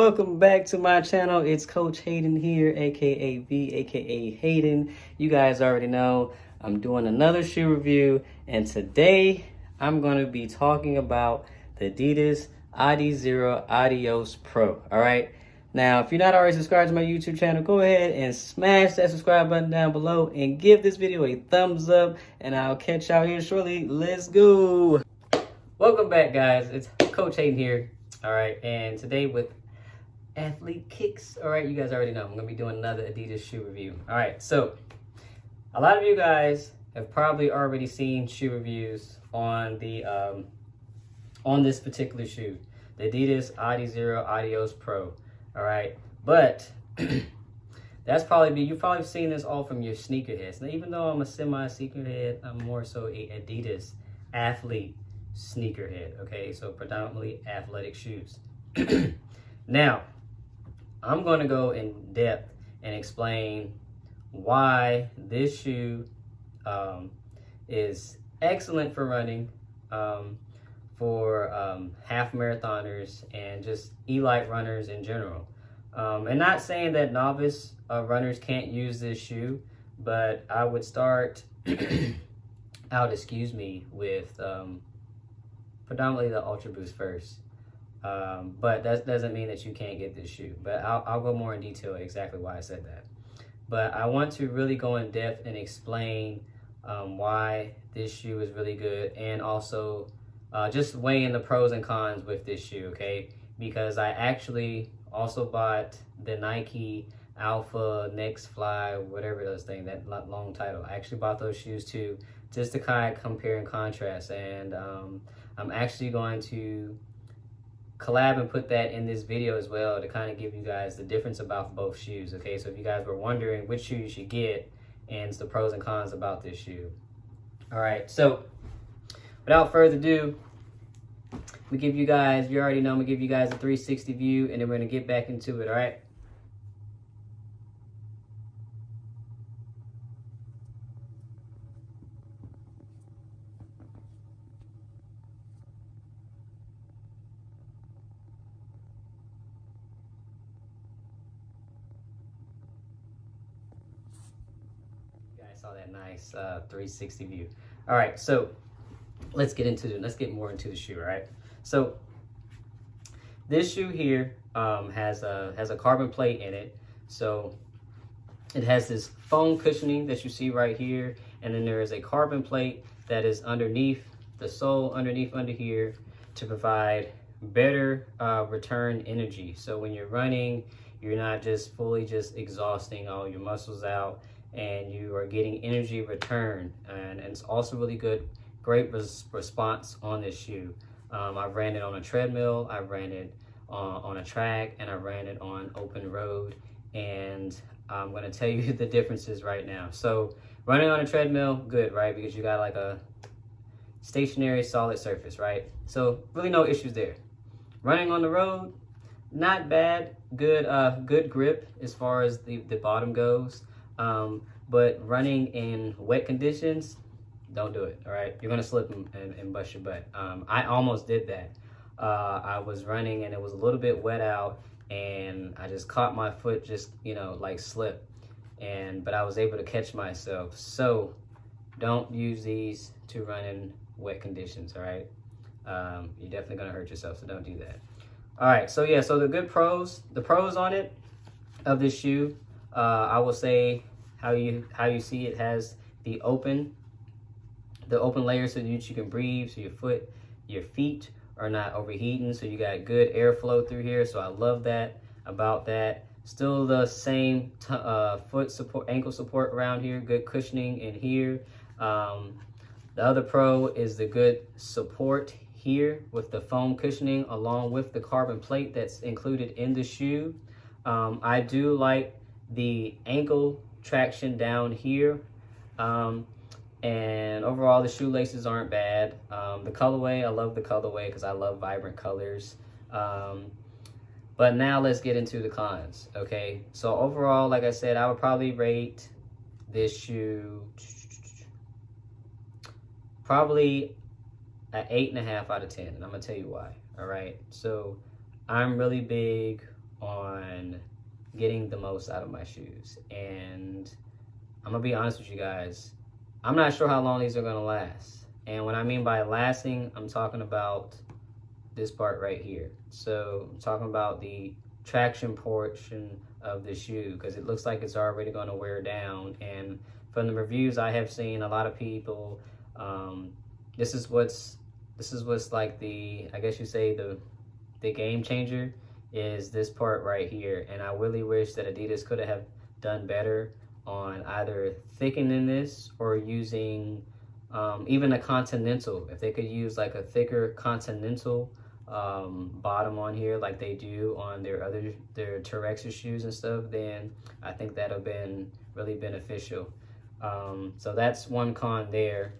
welcome back to my channel. It's Coach Hayden here, aka V, aka Hayden. You guys already know I'm doing another shoe review, and today I'm going to be talking about the Adidas Adios Pro. All right. Now, if you're not already subscribed to my YouTube channel, go ahead and smash that subscribe button down below and give this video a thumbs up, and I'll catch y'all here shortly. Let's go. Welcome back, guys. It's Coach Hayden here. All right, and today with Athlete Kicks. All right, you guys already know I'm gonna be doing another Adidas shoe review. All right, so a lot of you guys have probably already seen shoe reviews on the on this particular shoe, the Adidas Adios Pro. All right, but you've probably seen this all from your sneakerheads. Now, even though I'm a semi-sneakerhead, I'm more so a Adidas athlete sneakerhead. Okay, so predominantly athletic shoes. Now, I'm going to go in depth and explain why this shoe is excellent for running, for half marathoners and just elite runners in general. And not saying that novice runners can't use this shoe, but I would start out, with predominantly the Ultra Boost first. But that doesn't mean that you can't get this shoe. But I'll go more in detail exactly why I said that. But I want to really go in depth and explain why this shoe is really good, and also just weigh in the pros and cons with this shoe, okay? Because I actually also bought the Nike Alphafly, whatever those things, that long title. I actually bought those shoes too, just to kind of compare and contrast. And I'm actually going to collab and put that in this video as well to kind of give you guys the difference about both shoes, okay? So if you guys were wondering which shoe you should get and the pros and cons about this shoe. All right, so without further ado, we give you guys, you already know, I'm gonna give you guys a 360 view, and then we're gonna get back into it, all right? Saw that nice 360 view. All right, so let's get more into the shoe. All right, so this shoe here has a carbon plate in it. So it has this foam cushioning that you see right here, and then there is a carbon plate that is underneath the sole, under here, to provide better return energy. So when you're running, you're not just fully exhausting all your muscles out, and you are getting energy return. And it's also really great response on this shoe. I've ran it on a treadmill, I've ran it on a track, and I ran it on open road, and I'm going to tell you the differences right now. So running on a treadmill, good, right? Because you got like a stationary solid surface, right? So really no issues there. Running on the road, not bad, good grip as far as the bottom goes. But running in wet conditions, don't do it, all right? You're gonna slip and bust your butt. I almost did that. I was running and it was a little bit wet out, and I just caught my foot, like slip. But I was able to catch myself. So don't use these to run in wet conditions, all right? You're definitely gonna hurt yourself, so don't do that. All right, so yeah, so the pros on it, of this shoe, I will say, how you see it has the open layer so that you can breathe, so your feet are not overheating, so you got good airflow through here. So I love that about that. Still the same foot support, ankle support around here, good cushioning in here. The other pro is the good support here with the foam cushioning along with the carbon plate that's included in the shoe. I do like the ankle traction down here, and overall the shoelaces aren't bad. The colorway, I love the colorway because I love vibrant colors. But now let's get into the cons. Okay, so overall, like I said, I would probably rate this shoe probably an 8.5 out of 10, and I'm gonna tell you why. All right, so I'm really big on getting the most out of my shoes. And I'm gonna be honest with you guys, I'm not sure how long these are gonna last. And what I mean by lasting, I'm talking about this part right here. So I'm talking about the traction portion of the shoe, because it looks like it's already going to wear down. And from the reviews I have seen, a lot of people, this is what's like the, I guess you say the game changer is this part right here. And I really wish that Adidas could have done better on either thickening this or using even a continental. If they could use like a thicker continental bottom on here like they do on their Terex's shoes and stuff, then I think that would have been really beneficial. So that's one con there.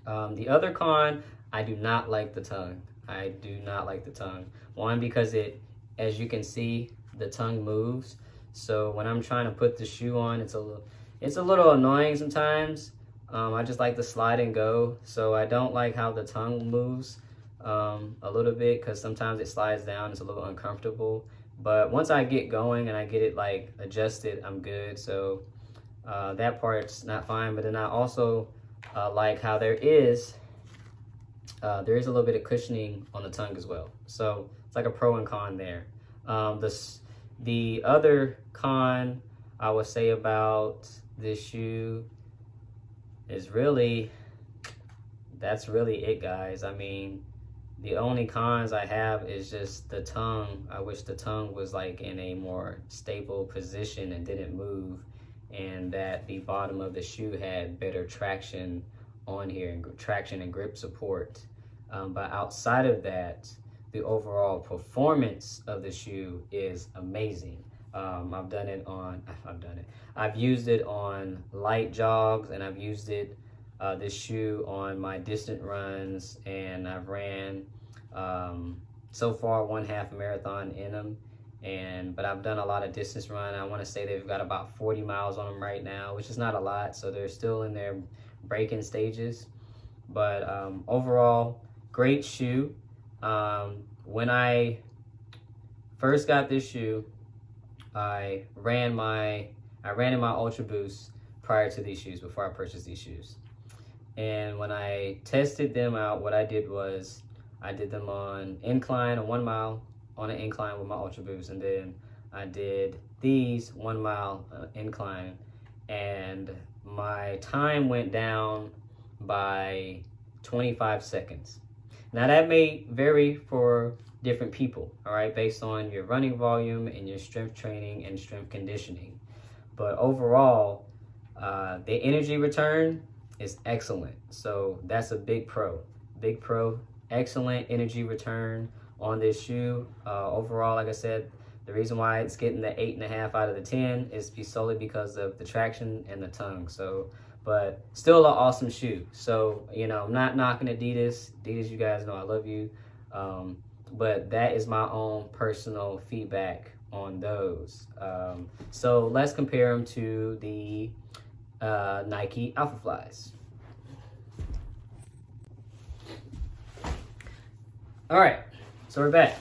The other con, I do not like the tongue. I do not like the tongue. One, because as you can see, the tongue moves. So when I'm trying to put the shoe on, it's a little annoying sometimes. I just like to slide and go. So I don't like how the tongue moves a little bit, because sometimes it slides down. It's a little uncomfortable. But once I get going and I get it like adjusted, I'm good. So that part's not fine. But then I also like how there is a little bit of cushioning on the tongue as well. So it's like a pro and con there. The other con I would say about this shoe is that's really it, guys. I mean, the only cons I have is just the tongue. I wish the tongue was like in a more stable position and didn't move, and that the bottom of the shoe had better traction on here, and traction and grip support. But outside of that, the overall performance of the shoe is amazing. I've used it on light jogs, and I've used this shoe on my distant runs, and I've ran so far 1/2 marathon in them. But I've done a lot of distance run. I want to say they've got about 40 miles on them right now, which is not a lot. So they're still in their breaking stages. But overall, great shoe. When I first got this shoe, I ran in my Ultra Boost prior to these shoes, before I purchased these shoes. And when I tested them out, what I did was I did them on incline, on 1 mile on an incline with my Ultra Boost, and then I did these 1 mile incline, and my time went down by 25 seconds. Now that may vary for different people, all right, based on your running volume and your strength training and strength conditioning. But overall, the energy return is excellent. So that's a big pro. Excellent energy return on this shoe. Overall, like I said, the reason why it's getting the 8.5 out of the 10 is solely because of the traction and the tongue. So, but still an awesome shoe. So, you know, I'm not knocking Adidas. Adidas, you guys know I love you. But that is my own personal feedback on those. So let's compare them to the Nike Alphaflys. All right, so we're back.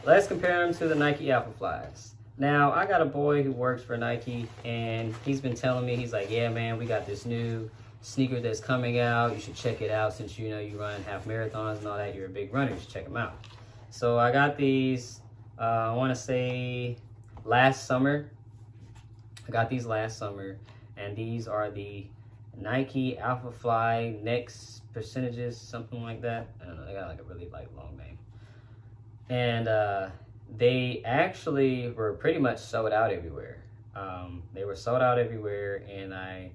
Let's compare them to the Nike Alphaflys. Now, I got a boy who works for Nike, and he's been telling me, he's like, yeah, man, we got this new sneaker that's coming out. You should check it out, since you know you run half marathons and all that. You're a big runner. You should check them out. So I got these, I want to say last summer. I got these last summer, and these are the Nike Alphafly Next Percentages, something like that. I don't know, they got like a really long name. And they actually were pretty much sold out everywhere. They were sold out everywhere, and I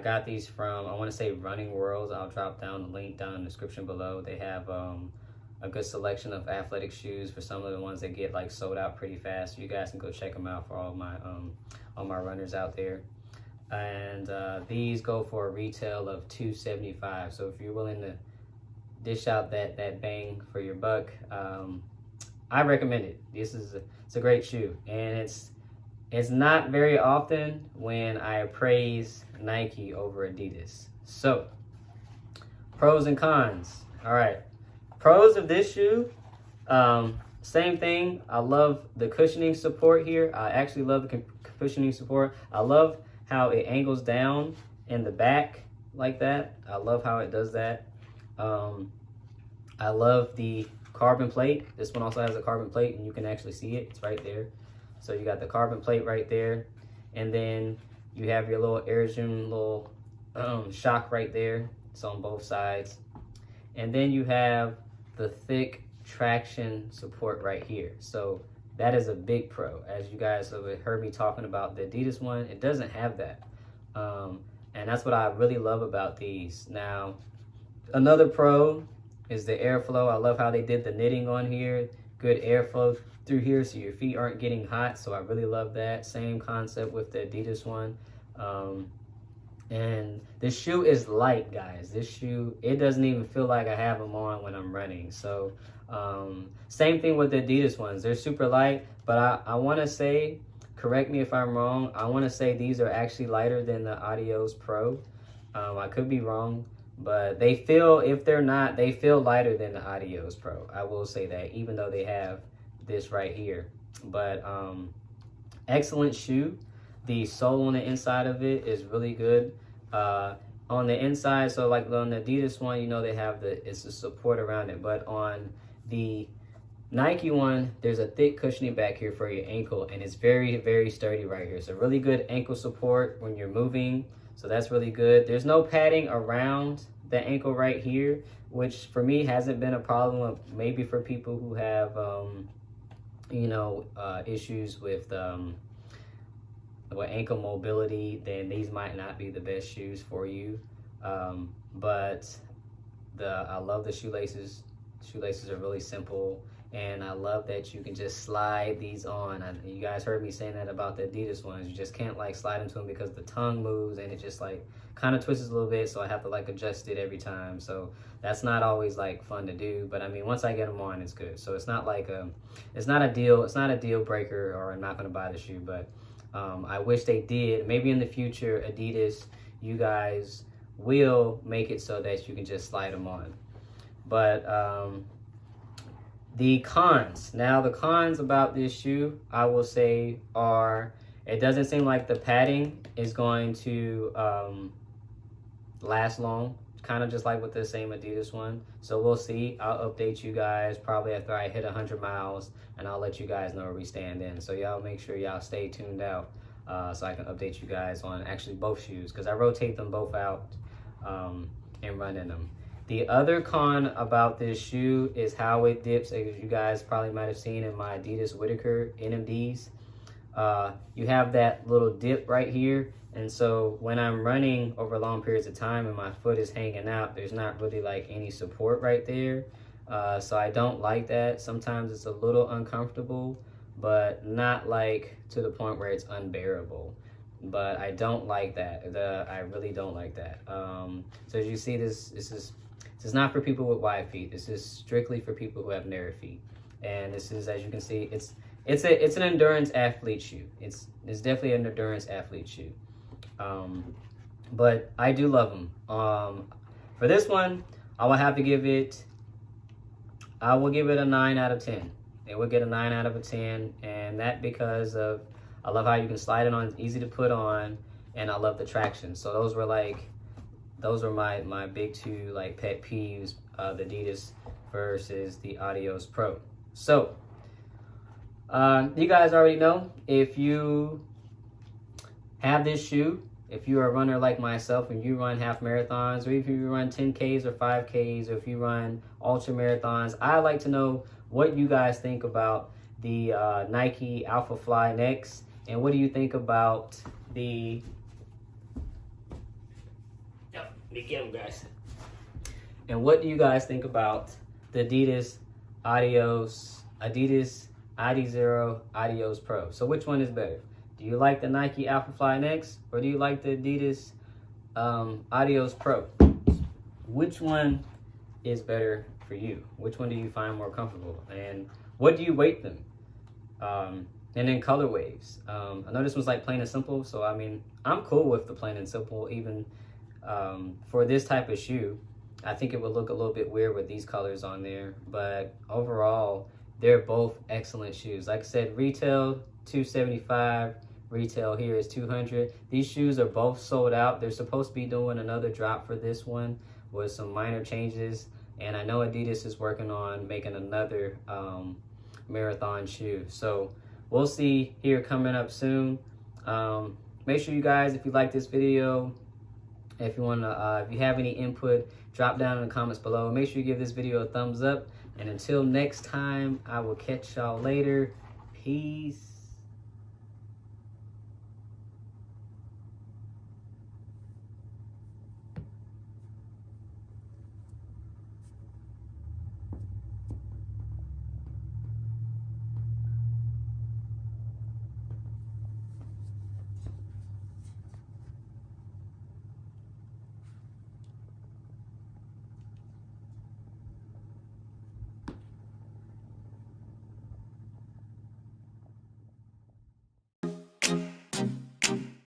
got these from, I want to say Running Worlds. I'll drop down the link down in the description below. They have a good selection of athletic shoes for some of the ones that get like sold out pretty fast. So you guys can go check them out for all my runners out there. And these go for a retail of $275. So if you're willing to dish out that bang for your buck, I recommend it. It's a great shoe, and it's not very often when I praise Nike over Adidas. So pros and cons. All right, pros of this shoe. Same thing. I love the cushioning support here. I actually love the cushioning support. I love how it angles down in the back like that. I love how it does that. I love the carbon plate. This one also has a carbon plate, and you can actually see it. It's right there. So you got the carbon plate right there, and then you have your little air zoom little shock right there. It's on both sides, and then you have the thick traction support right here. So that is a big pro. As you guys have heard me talking about the Adidas one, it doesn't have that, and that's what I really love about these. Now, another pro is the airflow. I love how they did the knitting on here. Good airflow through here so your feet aren't getting hot. So I really love that. Same concept with the Adidas one. And this shoe is light, guys. This shoe, it doesn't even feel like I have them on when I'm running. So same thing with the Adidas ones. They're super light, but I want to say, correct me if I'm wrong, I want to say these are actually lighter than the Adios Pro. I could be wrong, but they feel, if they're not, they feel lighter than the Adios Pro. I will say that, even though they have this right here. But excellent shoe. The sole on the inside of it is really good. On the inside, so like on the Adidas one, you know, they have it's a support around it, but on the Nike one, there's a thick cushioning back here for your ankle, and it's very, very sturdy right here. So really good ankle support when you're moving. So that's really good. There's no padding around the ankle right here, which for me hasn't been a problem. Maybe for people who have, you know, issues with ankle mobility, then these might not be the best shoes for you. But I love the shoelaces. Shoelaces are really simple, and I love that you can just slide these on. You guys heard me saying that about the Adidas ones. You just can't like slide into them because the tongue moves and it just like kind of twists a little bit, so I have to like adjust it every time. So that's not always like fun to do, but I mean, once I get them on, it's good. So it's not like it's not a deal breaker, or I'm not going to buy the shoe. But I wish they did. Maybe in the future, Adidas, you guys will make it so that you can just slide them on. But the cons. Now, the cons about this shoe, I will say, are it doesn't seem like the padding is going to last long. Kind of just like with the same Adidas one. So we'll see. I'll update you guys probably after I hit 100 miles, and I'll let you guys know where we stand in. So y'all make sure y'all stay tuned out so I can update you guys on actually both shoes, because I rotate them both out and run in them. The other con about this shoe is how it dips. As you guys probably might have seen in my Adidas Whitaker NMDs, you have that little dip right here. And so when I'm running over long periods of time and my foot is hanging out, there's not really like any support right there. So I don't like that. Sometimes it's a little uncomfortable, but not like to the point where it's unbearable. But I don't like that. I really don't like that. So as you see, this is not for people with wide feet. This is strictly for people who have narrow feet. And this is, as you can see, it's an endurance athlete shoe. It's definitely an endurance athlete shoe. But I do love them. For this one, I will give it a 9 out of 10. It will get a 9 out of a 10, and that because of I love how you can slide it on, it's easy to put on, and I love the traction. So those were my big two like pet peeves of the Adidas versus the Adios Pro. So you guys already know, if you have this shoe, if you're a runner like myself and you run half marathons, or if you run 10Ks or 5Ks, or if you run ultra marathons, I like to know what you guys think about the Nike Alphafly Next, and what do you think about the guys. And what do you guys think about the Adidas Adizero Adios Pro? So which one is better? Do you like the Nike Alphafly Next, or do you like the Adidas Adios Pro? Which one is better for you? Which one do you find more comfortable? And what do you weight them? And then color waves. I know this one's like plain and simple, so I mean, I'm cool with the plain and simple. Even for this type of shoe, I think it would look a little bit weird with these colors on there, but overall, they're both excellent shoes. Like I said, retail $275, retail here is $200. These shoes are both sold out. They're supposed to be doing another drop for this one with some minor changes, and I know Adidas is working on making another marathon shoe. So we'll see here coming up soon. Make sure you guys, if you like this video, if you want to, if you have any input, drop down in the comments below. Make sure you give this video a thumbs up. And until next time, I will catch y'all later. Peace.